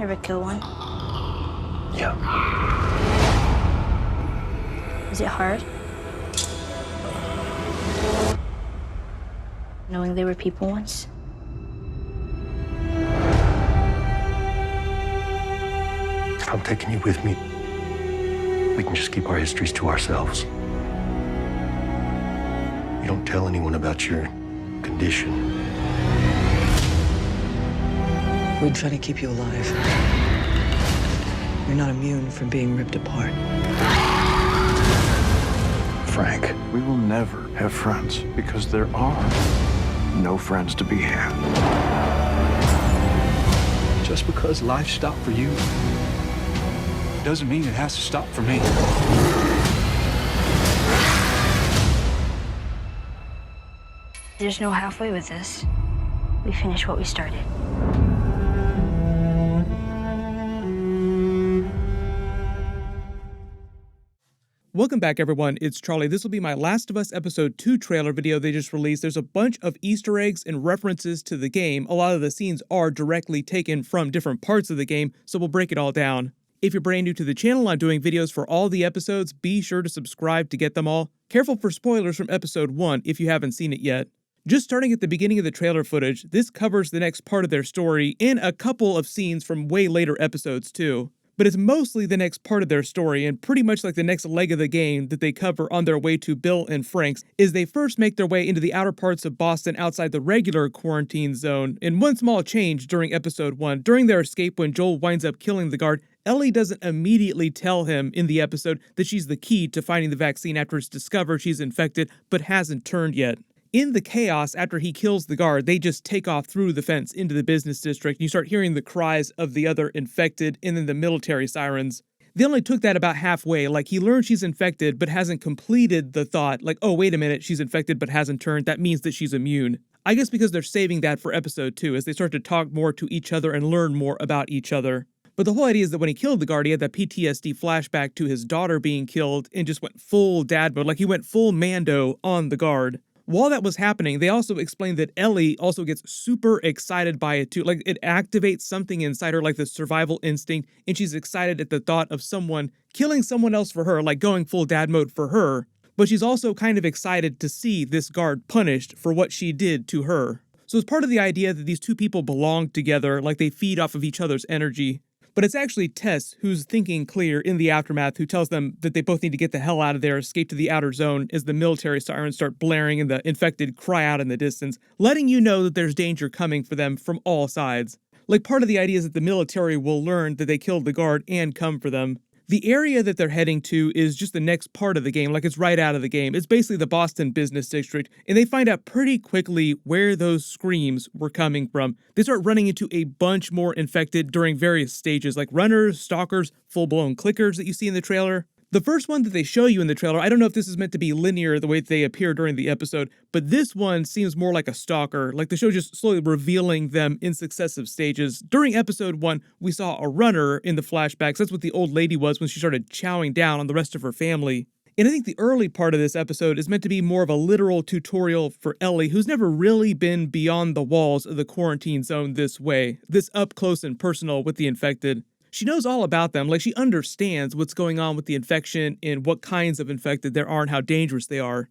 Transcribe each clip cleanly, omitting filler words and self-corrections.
Ever kill one? Yeah. Is it hard? Knowing they were people once? I'm taking you with me. We can just keep our histories to ourselves. You don't tell anyone about your condition. We'd try to keep you alive. You're not immune from being ripped apart. Frank, we will never have friends because there are no friends to be had. Just because life stopped for you doesn't mean it has to stop for me. There's no halfway with this. We finish what we started. Welcome back, everyone. It's Charlie. This will be my Last of Us Episode 2 trailer video they just released. There's a bunch of Easter eggs and references to the game. A lot of the scenes are directly taken from different parts of the game, so we'll break it all down. If you're brand new to the channel, I'm doing videos for all the episodes. Be sure to subscribe to get them all. Careful for spoilers from Episode 1 if you haven't seen it yet. Just starting at the beginning of the trailer footage, this covers the next part of their story and a couple of scenes from way later episodes too. But it's mostly the next part of their story and pretty much like the next leg of the game that they cover on their way to Bill and Frank's is they first make their way into the outer parts of Boston outside the regular quarantine zone. And one small change during episode 1, during their escape when Joel winds up killing the guard, Ellie doesn't immediately tell him in the episode that she's the key to finding the vaccine after it's discovered she's infected but hasn't turned yet. In the chaos after he kills the guard, they just take off through the fence into the business district. You start hearing the cries of the other infected and then the military sirens. They only took that about halfway, like he learned she's infected but hasn't completed the thought, like, oh, wait a minute, she's infected but hasn't turned, that means that she's immune. I guess because they're saving that for episode 2 as they start to talk more to each other and learn more about each other. But the whole idea is that when he killed the guard, he had that PTSD flashback to his daughter being killed and just went full dad mode, like he went full Mando on the guard. While that was happening, they also explained that Ellie also gets super excited by it too. Like it activates something inside her, like the survival instinct, and she's excited at the thought of someone killing someone else for her, like going full dad mode for her. But she's also kind of excited to see this guard punished for what she did to her. So it's part of the idea that these two people belong together, like they feed off of each other's energy. But it's actually Tess who's thinking clear in the aftermath, who tells them that they both need to get the hell out of there, escape to the outer zone as the military sirens start blaring and the infected cry out in the distance, letting you know that there's danger coming for them from all sides. Like part of the idea is that the military will learn that they killed the guard and come for them. The area that they're heading to is just the next part of the game, like it's right out of the game. It's basically the Boston Business District, and they find out pretty quickly where those screams were coming from. They start running into a bunch more infected during various stages, like runners, stalkers, full-blown clickers that you see in the trailer. The first one that they show you in the trailer, I don't know if this is meant to be linear the way they appear during the episode, but this one seems more like a stalker, like the show just slowly revealing them in successive stages. During episode 1, we saw a runner in the flashbacks. That's what the old lady was when she started chowing down on the rest of her family. And I think the early part of this episode is meant to be more of a literal tutorial for Ellie, who's never really been beyond the walls of the quarantine zone this way, this up close and personal with the infected. She knows all about them, like she understands what's going on with the infection and what kinds of infected there are and how dangerous they are.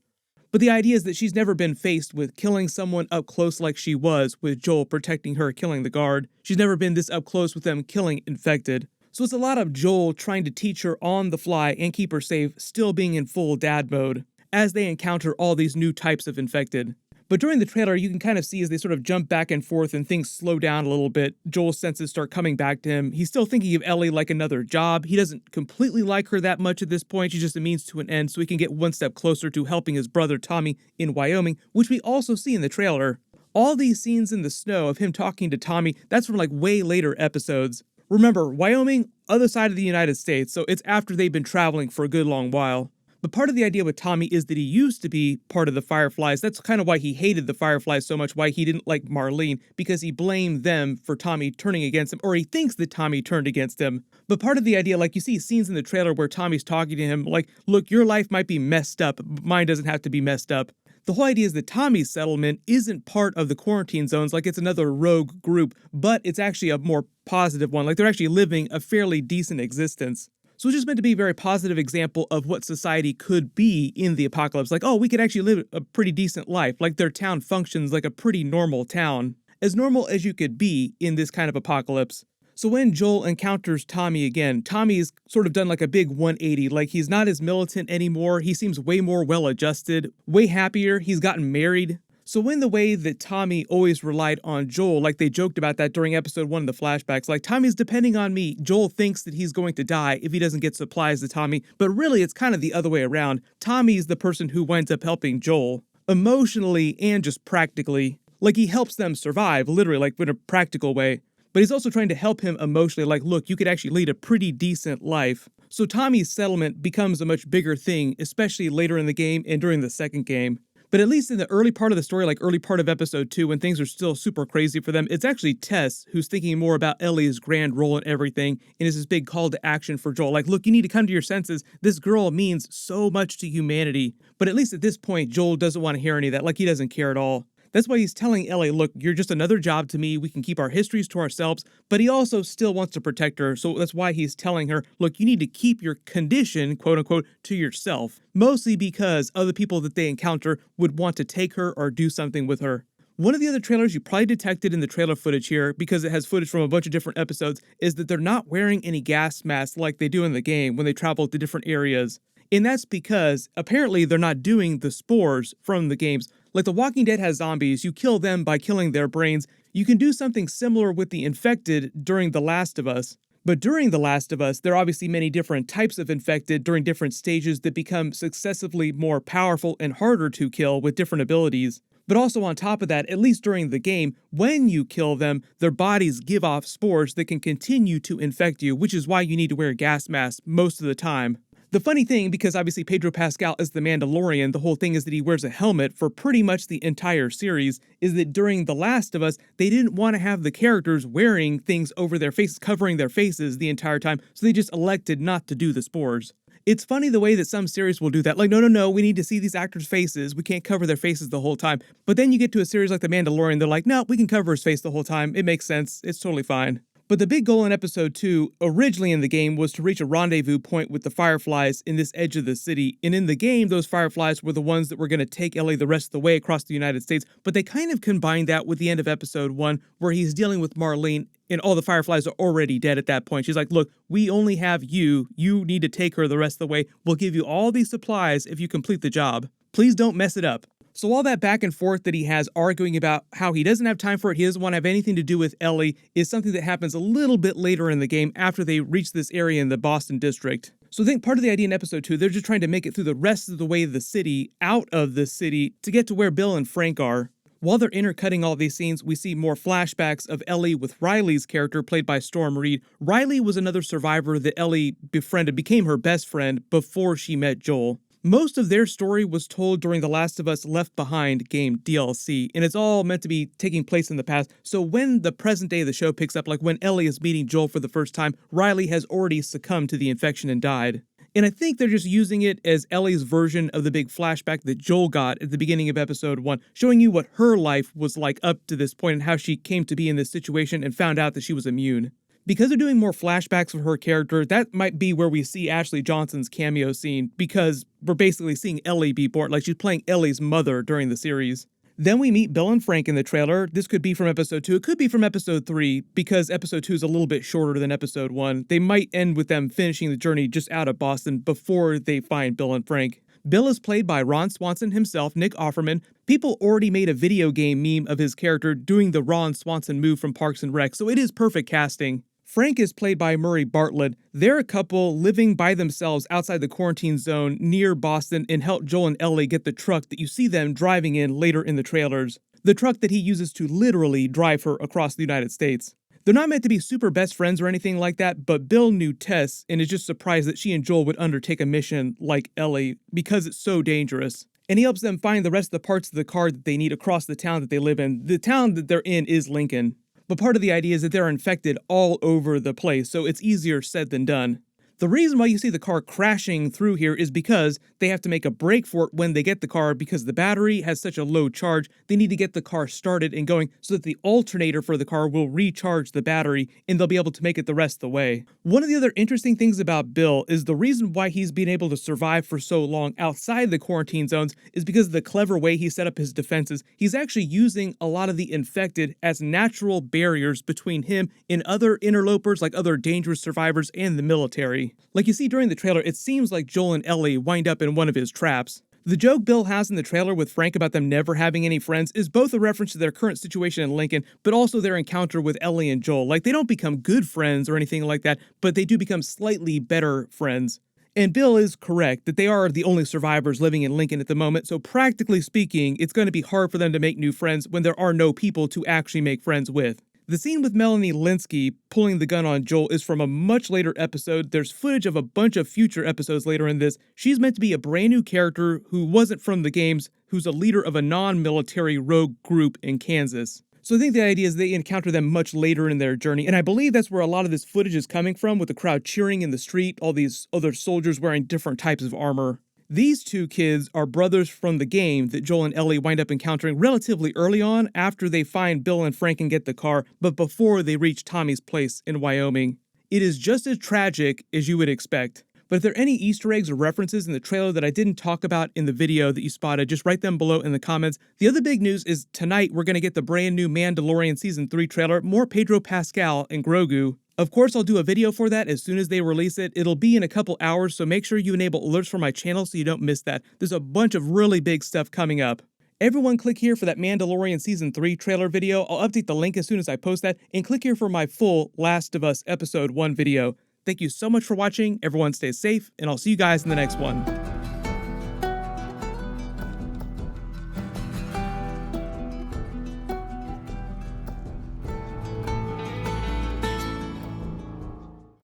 But the idea is that she's never been faced with killing someone up close like she was with Joel protecting her, killing the guard. She's never been this up close with them killing infected. So it's a lot of Joel trying to teach her on the fly and keep her safe, still being in full dad mode, as they encounter all these new types of infected. But during the trailer, you can kind of see as they sort of jump back and forth and things slow down a little bit, Joel's senses start coming back to him. He's still thinking of Ellie like another job. He doesn't completely like her that much at this point. She's just a means to an end so he can get one step closer to helping his brother Tommy in Wyoming, which we also see in the trailer. All these scenes in the snow of him talking to Tommy, that's from like way later episodes. Remember, Wyoming, other side of the United States, so it's after they've been traveling for a good long while. But part of the idea with Tommy is that he used to be part of the Fireflies. That's kind of why he hated the Fireflies so much, why he didn't like Marlene, because he blamed them for Tommy turning against him, or he thinks that Tommy turned against him. But part of the idea, like you see scenes in the trailer where Tommy's talking to him, like, look, your life might be messed up, but mine doesn't have to be messed up. The whole idea is that Tommy's settlement isn't part of the quarantine zones, like it's another rogue group, but it's actually a more positive one, like they're actually living a fairly decent existence. So it's just meant to be a very positive example of what society could be in the apocalypse. Like, oh, we could actually live a pretty decent life. Like their town functions like a pretty normal town. As normal as you could be in this kind of apocalypse. So when Joel encounters Tommy again, Tommy's sort of done like a big 180. Like he's not as militant anymore. He seems way more well-adjusted, way happier. He's gotten married. So in the way that Tommy always relied on Joel, like they joked about that during episode 1 of the flashbacks, like Tommy's depending on me. Joel thinks that he's going to die if he doesn't get supplies to Tommy, but really it's kind of the other way around. Tommy's the person who winds up helping Joel, emotionally and just practically. Like he helps them survive, literally, like in a practical way. But he's also trying to help him emotionally, like, look, you could actually lead a pretty decent life. So Tommy's settlement becomes a much bigger thing, especially later in the game and during the second game. But at least in the early part of the story, like early part of episode 2, when things are still super crazy for them, it's actually Tess who's thinking more about Ellie's grand role in everything, and is this big call to action for Joel. Like, look, you need to come to your senses. This girl means so much to humanity. But at least at this point, Joel doesn't want to hear any of that. Like, he doesn't care at all. That's why he's telling Ellie, look, you're just another job to me. We can keep our histories to ourselves. But he also still wants to protect her. So that's why he's telling her, look, you need to keep your condition, quote unquote, to yourself. Mostly because other people that they encounter would want to take her or do something with her. One of the other trailers you probably detected in the trailer footage here, because it has footage from a bunch of different episodes, is that they're not wearing any gas masks like they do in the game when they travel to different areas. And that's because apparently they're not doing the spores from the games. Like The Walking Dead has zombies, you kill them by killing their brains. You can do something similar with the infected during The Last of Us. But during The Last of Us, there are obviously many different types of infected during different stages that become successively more powerful and harder to kill with different abilities. But also on top of that, at least during the game, when you kill them, their bodies give off spores that can continue to infect you, which is why you need to wear a gas mask most of the time. The funny thing, because obviously Pedro Pascal is the Mandalorian, the whole thing is that he wears a helmet for pretty much the entire series, is that during The Last of Us, they didn't want to have the characters wearing things over their faces, covering their faces the entire time, so they just elected not to do the spores. It's funny the way that some series will do that. Like, no, we need to see these actors' faces. We can't cover their faces the whole time. But then you get to a series like The Mandalorian, they're like, no, we can cover his face the whole time. It makes sense. It's totally fine. But the big goal in episode 2, originally in the game, was to reach a rendezvous point with the Fireflies in this edge of the city. And in the game, those Fireflies were the ones that were going to take Ellie the rest of the way across the United States. But they kind of combined that with the end of episode 1, where he's dealing with Marlene, and all the Fireflies are already dead at that point. She's like, look, we only have you. You need to take her the rest of the way. We'll give you all these supplies if you complete the job. Please don't mess it up. So all that back and forth that he has arguing about how he doesn't have time for it, he doesn't want to have anything to do with Ellie, is something that happens a little bit later in the game after they reach this area in the Boston district. So I think part of the idea in episode 2, they're just trying to make it through the rest of the way of the city, out of the city, to get to where Bill and Frank are. While they're intercutting all these scenes, we see more flashbacks of Ellie with Riley's character played by Storm Reed. Riley was another survivor that Ellie befriended, became her best friend before she met Joel. Most of their story was told during The Last of Us Left Behind game DLC, and it's all meant to be taking place in the past. So when the present day of the show picks up, like when Ellie is meeting Joel for the first time, Riley has already succumbed to the infection and died. And I think they're just using it as Ellie's version of the big flashback that Joel got at the beginning of episode 1, showing you what her life was like up to this point and how she came to be in this situation and found out that she was immune. Because they're doing more flashbacks of her character, that might be where we see Ashley Johnson's cameo scene, because we're basically seeing Ellie be born, like she's playing Ellie's mother during the series. Then we meet Bill and Frank in the trailer. This could be from episode 2, it could be from episode 3, because episode 2 is a little bit shorter than episode 1. They might end with them finishing the journey just out of Boston before they find Bill and Frank. Bill is played by Ron Swanson himself, Nick Offerman. People already made a video game meme of his character doing the Ron Swanson move from Parks and Rec, so it is perfect casting. Frank is played by Murray Bartlett. They're a couple living by themselves outside the quarantine zone near Boston and help Joel and Ellie get the truck that you see them driving in later in the trailers. The truck that he uses to literally drive her across the United States. They're not meant to be super best friends or anything like that, but Bill knew Tess and is just surprised that she and Joel would undertake a mission like Ellie because it's so dangerous. And he helps them find the rest of the parts of the car that they need across the town that they live in. The town that they're in is Lincoln. But part of the idea is that they're infected all over the place, so it's easier said than done. The reason why you see the car crashing through here is because they have to make a break for it when they get the car because the battery has such a low charge. They need to get the car started and going so that the alternator for the car will recharge the battery and they'll be able to make it the rest of the way. One of the other interesting things about Bill is the reason why he's been able to survive for so long outside the quarantine zones is because of the clever way he set up his defenses. He's actually using a lot of the infected as natural barriers between him and other interlopers like other dangerous survivors and the military. Like you see during the trailer, it seems like Joel and Ellie wind up in one of his traps. The joke Bill has in the trailer with Frank about them never having any friends is both a reference to their current situation in Lincoln, but also their encounter with Ellie and Joel. Like, they don't become good friends or anything like that, but they do become slightly better friends. And Bill is correct that they are the only survivors living in Lincoln at the moment, so practically speaking, it's going to be hard for them to make new friends when there are no people to actually make friends with. The scene with Melanie Lynskey pulling the gun on Joel is from a much later episode. There's footage of a bunch of future episodes later in this. She's meant to be a brand new character who wasn't from the games, who's a leader of a non-military rogue group in Kansas. So I think the idea is they encounter them much later in their journey, and I believe that's where a lot of this footage is coming from, with the crowd cheering in the street, all these other soldiers wearing different types of armor. These two kids are brothers from the game that Joel and Ellie wind up encountering relatively early on after they find Bill and Frank and get the car, but before they reach Tommy's place in Wyoming. It is just as tragic as you would expect. But if there are any Easter eggs or references in the trailer that I didn't talk about in the video that you spotted, just write them below in the comments. The other big news is tonight we're going to get the brand new Mandalorian Season 3 trailer, more Pedro Pascal and Grogu. Of course, I'll do a video for that as soon as they release it. It'll be in a couple hours, so make sure you enable alerts for my channel so you don't miss that. There's a bunch of really big stuff coming up. Everyone click here for that Mandalorian Season 3 trailer video. I'll update the link as soon as I post that, and click here for my full Last of Us Episode 1 video. Thank you so much for watching. Everyone stay safe, and I'll see you guys in the next one.